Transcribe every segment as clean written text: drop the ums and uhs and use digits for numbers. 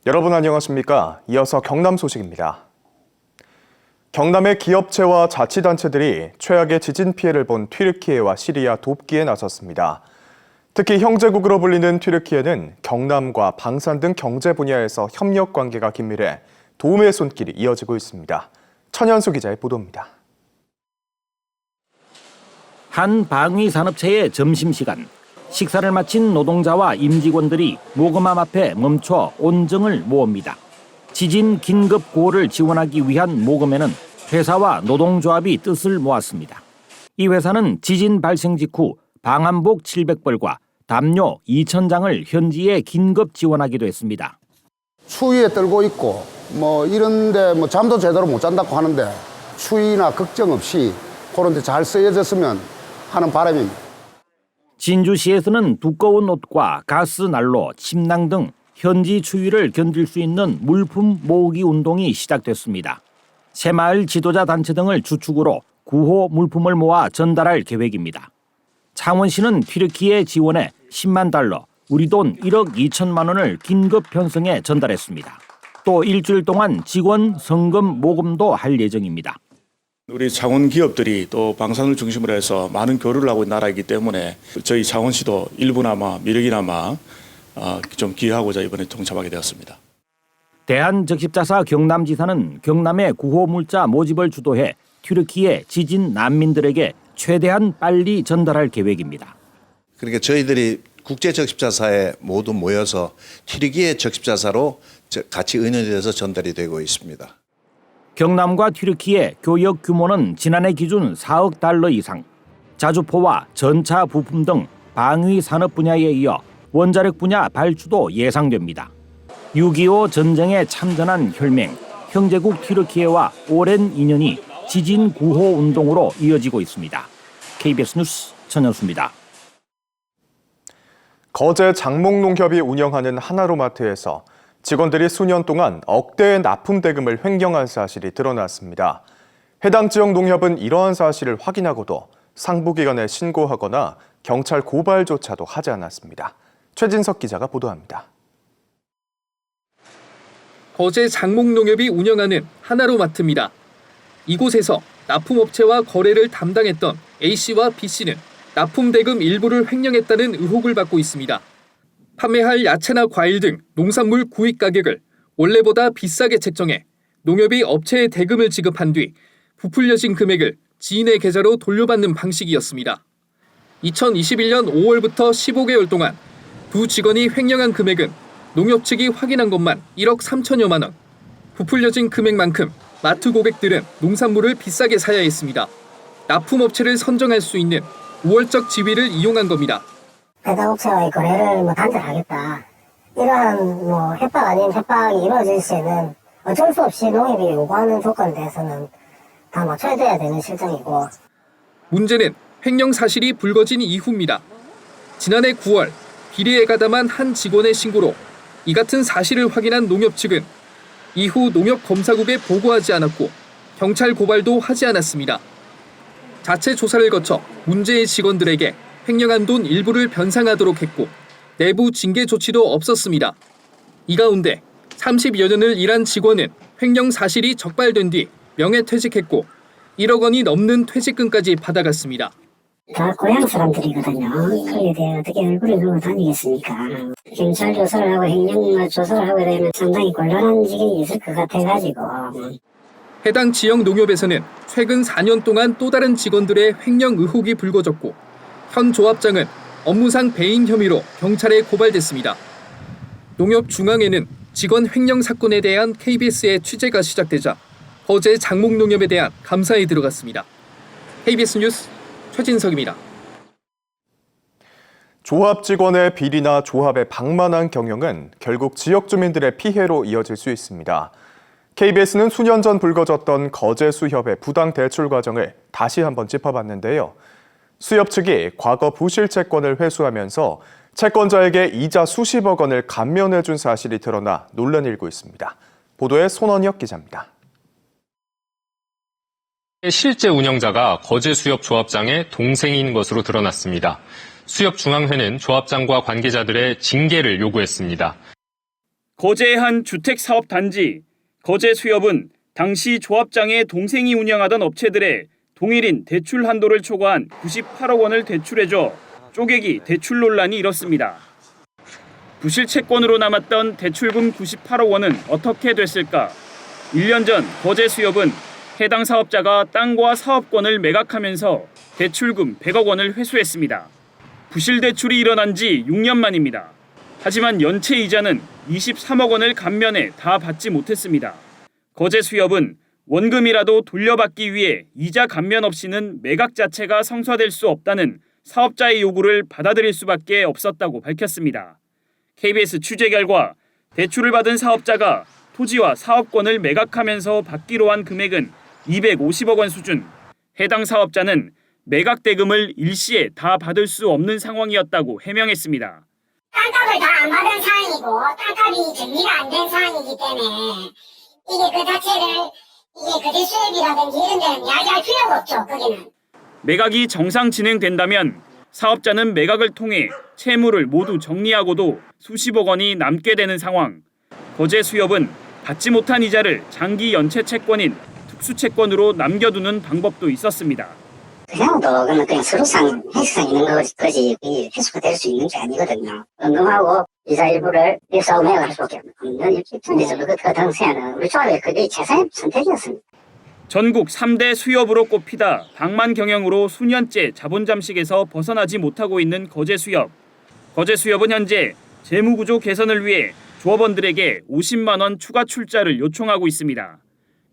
여러분 안녕하십니까? 이어서 경남 소식입니다. 경남의 기업체와 자치단체들이 최악의 지진 피해를 본 튀르키예와 시리아 돕기에 나섰습니다. 특히 형제국으로 불리는 튀르키예는 경남과 방산 등 경제 분야에서 협력 관계가 긴밀해 도움의 손길이 이어지고 있습니다. 천연수 기자의 보도입니다. 한 방위 산업체의 점심시간. 식사를 마친 노동자와 임직원들이 모금함 앞에 멈춰 온정을 모읍니다. 지진 긴급 구호를 지원하기 위한 모금에는 회사와 노동조합이 뜻을 모았습니다. 이 회사는 지진 발생 직후 방한복 700벌과 담요 2,000장을 현지에 긴급 지원하기도 했습니다. 추위에 떨고 있고 이런데 잠도 제대로 못 잔다고 하는데 추위나 걱정 없이 그런 데 잘 쓰여졌으면 하는 바람입니다. 진주시에서는 두꺼운 옷과 가스 난로, 침낭 등 현지 추위를 견딜 수 있는 물품 모으기 운동이 시작됐습니다. 새마을 지도자 단체 등을 주축으로 구호 물품을 모아 전달할 계획입니다. 창원시는 튀르키예 지원에 10만 달러, 우리 돈 1억 2천만 원을 긴급 편성해 전달했습니다. 또 일주일 동안 직원 성금 모금도 할 예정입니다. 우리 창원 기업들이 또 방산을 중심으로 해서 많은 교류를 하고 있는 나라이기 때문에 저희 창원시도 일부나마 미력이나마 좀 기여하고자 이번에 동참하게 되었습니다. 대한적십자사 경남지사는 경남의 구호 물자 모집을 주도해 튀르키예 지진 난민들에게 최대한 빨리 전달할 계획입니다. 그러니까 저희들이 국제적십자사에 모두 모여서 튀르키예 적십자사로 같이 의논이 돼서 전달이 되고 있습니다. 경남과 튀르키예 교역 규모는 지난해 기준 4억 달러 이상, 자주포와 전차 부품 등 방위 산업 분야에 이어 원자력 분야 발주도 예상됩니다. 6.25 전쟁에 참전한 혈맹, 형제국 튀르키예와 오랜 인연이 지진 구호 운동으로 이어지고 있습니다. KBS 뉴스 천연수입니다. 거제 장목농협이 운영하는 하나로마트에서 직원들이 수년 동안 억대의 납품 대금을 횡령한 사실이 드러났습니다. 해당 지역 농협은 이러한 사실을 확인하고도 상부기관에 신고하거나 경찰 고발조차도 하지 않았습니다. 최진석 기자가 보도합니다. 거제 장목농협이 운영하는 하나로마트입니다. 이곳에서 납품업체와 거래를 담당했던 A씨와 B씨는 납품 대금 일부를 횡령했다는 의혹을 받고 있습니다. 판매할 야채나 과일 등 농산물 구입 가격을 원래보다 비싸게 책정해 농협이 업체에 대금을 지급한 뒤 부풀려진 금액을 지인의 계좌로 돌려받는 방식이었습니다. 2021년 5월부터 15개월 동안 두 직원이 횡령한 금액은 농협 측이 확인한 것만 1억 3천여만 원. 부풀려진 금액만큼 마트 고객들은 농산물을 비싸게 사야 했습니다. 납품업체를 선정할 수 있는 우월적 지위를 이용한 겁니다. 배당업체와의 거래를 단절하겠다. 이러한 협박 아닌 협박이 이루어질 시에는 어쩔 수 없이 농협이 요구하는 조건에 대해서는 다 맞춰야 되는 실정이고. 문제는 횡령 사실이 불거진 이후입니다. 지난해 9월 비리에 가담한 한 직원의 신고로 이 같은 사실을 확인한 농협 측은 이후 농협 검사국에 보고하지 않았고 경찰 고발도 하지 않았습니다. 자체 조사를 거쳐 문제의 직원들에게 횡령한 돈 일부를 변상하도록 했고 내부 징계 조치도 없었습니다. 이 가운데 30여 년을 일한 직원은 횡령 사실이 적발된 뒤 명예퇴직했고 1억 원이 넘는 퇴직금까지 받아갔습니다. 다 고향 사람들이거든요. 거기에 대해 어떻게 얼굴을 들고 다니겠습니까? 경찰 조사를 하고 횡령 조사를 하게 되면 상당히 곤란한 지경이 있을 것 같아가지고. 해당 지역 농협에서는 최근 4년 동안 또 다른 직원들의 횡령 의혹이 불거졌고 현 조합장은 업무상 배임 혐의로 경찰에 고발됐습니다. 농협 중앙에는 직원 횡령 사건에 대한 KBS의 취재가 시작되자 거제 장목농협에 대한 감사에 들어갔습니다. KBS 뉴스 최진석입니다. 조합 직원의 비리나 조합의 방만한 경영은 결국 지역 주민들의 피해로 이어질 수 있습니다. KBS는 수년 전 불거졌던 거제 수협의 부당 대출 과정을 다시 한번 짚어봤는데요. 수협 측이 과거 부실 채권을 회수하면서 채권자에게 이자 수십억 원을 감면해준 사실이 드러나 논란이 일고 있습니다. 보도에 손원혁 기자입니다. 실제 운영자가 거제 수협 조합장의 동생인 것으로 드러났습니다. 수협중앙회는 조합장과 관계자들의 징계를 요구했습니다. 거제의 한 주택사업단지. 거제 수협은 당시 조합장의 동생이 운영하던 업체들의 동일인 대출 한도를 초과한 98억 원을 대출해줘 쪼개기 대출 논란이 일었습니다. 부실 채권으로 남았던 대출금 98억 원은 어떻게 됐을까? 1년 전 거제 수협은 해당 사업자가 땅과 사업권을 매각하면서 대출금 100억 원을 회수했습니다. 부실 대출이 일어난 지 6년 만입니다. 하지만 연체 이자는 23억 원을 감면해 다 받지 못했습니다. 거제 수협은 원금이라도 돌려받기 위해 이자 감면 없이는 매각 자체가 성사될 수 없다는 사업자의 요구를 받아들일 수밖에 없었다고 밝혔습니다. KBS 취재 결과 대출을 받은 사업자가 토지와 사업권을 매각하면서 받기로 한 금액은 250억 원 수준. 해당 사업자는 매각 대금을 일시에 다 받을 수 없는 상황이었다고 해명했습니다. 땅값을 다 안 받은 상황이고 땅값이 정리가 안 된 상황이기 때문에 이게 그 자체를 이게 거제 수협이라든지 이런 데는 이야기할 필요가 없죠. 거기는. 매각이 정상 진행된다면 사업자는 매각을 통해 채무를 모두 정리하고도 수십억 원이 남게 되는 상황. 거제 수협은 받지 못한 이자를 장기 연체 채권인 특수채권으로 남겨두는 방법도 있었습니다. 그냥도 그냥 서류상 해석상 있는 거지 해소가 될 수 있는 게 아니거든요. 은금하고 이자 일부를 입사하고 매각할 수밖에 없는 입장에서 그 당시에는 우리 조합의 그게 최선의 선택이었습니다. 전국 3대 수협으로 꼽히다 방만 경영으로 수년째 자본 잠식에서 벗어나지 못하고 있는 거제 수협. 거제 수협은 현재 재무구조 개선을 위해 조합원들에게 50만 원 추가 출자를 요청하고 있습니다.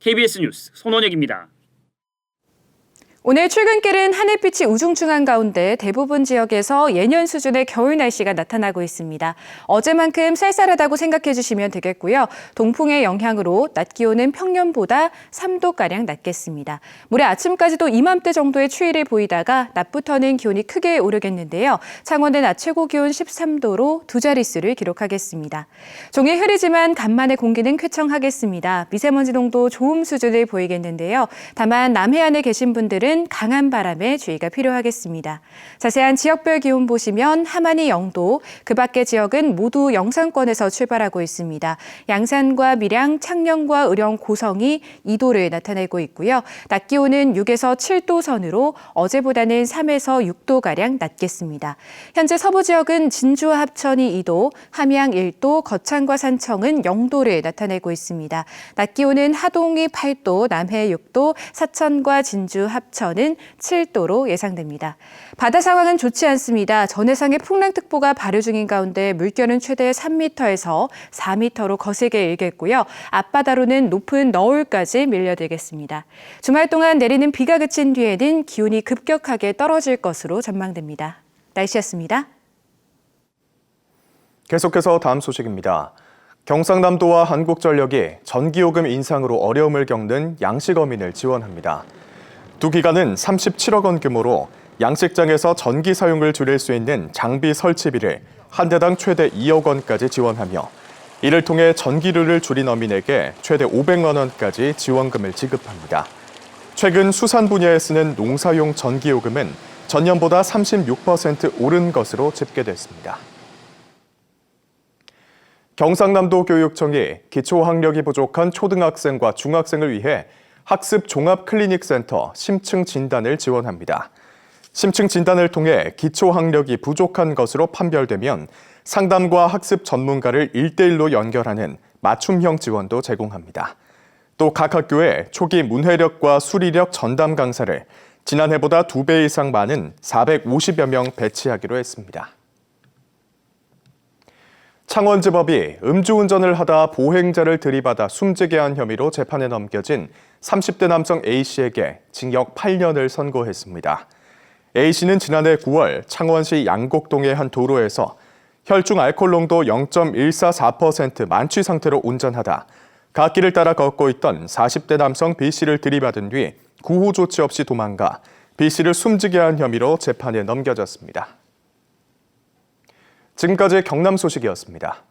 KBS 뉴스 손원혁입니다. 오늘 출근길은 하늘빛이 우중충한 가운데 대부분 지역에서 예년 수준의 겨울 날씨가 나타나고 있습니다. 어제만큼 쌀쌀하다고 생각해 주시면 되겠고요. 동풍의 영향으로 낮 기온은 평년보다 3도가량 낮겠습니다. 모레 아침까지도 이맘때 정도의 추위를 보이다가 낮부터는 기온이 크게 오르겠는데요. 창원은 낮 최고 기온 13도로 두 자릿수를 기록하겠습니다. 종일 흐리지만 간만에 공기는 쾌청하겠습니다. 미세먼지 농도 좋음 수준을 보이겠는데요. 다만 남해안에 계신 분들은 강한 바람에 주의가 필요하겠습니다. 자세한 지역별 기온 보시면 함안이 0도, 그 밖의 지역은 모두 영상권에서 출발하고 있습니다. 양산과 밀양, 창녕과 의령, 고성이 2도를 나타내고 있고요. 낮 기온은 6에서 7도 선으로 어제보다는 3에서 6도가량 낮겠습니다. 현재 서부 지역은 진주와 합천이 2도, 함양 1도, 거창과 산청은 0도를 나타내고 있습니다. 낮 기온은 하동이 8도, 남해 6도, 사천과 진주, 합천 는 7도로 예상됩니다. 바다 상황은 좋지 않습니다. 전해상에 풍랑특보가 발효 중인 가운데 물결은 최대 3m에서 4m로 거세게 일겠고요. 앞바다로는 높은 너울까지 밀려들겠습니다. 주말 동안 내리는 비가 그친 뒤에는 기온이 급격하게 떨어질 것으로 전망됩니다. 날씨였습니다. 계속해서 다음 소식입니다. 경상남도와 한국전력이 전기요금 인상으로 어려움을 겪는 양식어민을 지원합니다. 두 기관은 37억 원 규모로 양식장에서 전기 사용을 줄일 수 있는 장비 설치비를 한 대당 최대 2억 원까지 지원하며 이를 통해 전기료를 줄인 어민에게 최대 500만 원까지 지원금을 지급합니다. 최근 수산 분야에 쓰는 농사용 전기요금은 전년보다 36% 오른 것으로 집계됐습니다. 경상남도 교육청이 기초학력이 부족한 초등학생과 중학생을 위해 학습 종합 클리닉 센터 심층 진단을 지원합니다. 심층 진단을 통해 기초 학력이 부족한 것으로 판별되면 상담과 학습 전문가를 1대1로 연결하는 맞춤형 지원도 제공합니다. 또 각 학교에 초기 문해력과 수리력 전담 강사를 지난해보다 2배 이상 많은 450여 명 배치하기로 했습니다. 창원지법이 음주운전을 하다 보행자를 들이받아 숨지게 한 혐의로 재판에 넘겨진 30대 남성 A씨에게 징역 8년을 선고했습니다. A씨는 지난해 9월 창원시 양곡동의 한 도로에서 혈중 알코올 농도 0.144% 만취 상태로 운전하다 갓길을 따라 걷고 있던 40대 남성 B씨를 들이받은 뒤 구호 조치 없이 도망가 B씨를 숨지게 한 혐의로 재판에 넘겨졌습니다. 지금까지 경남 소식이었습니다.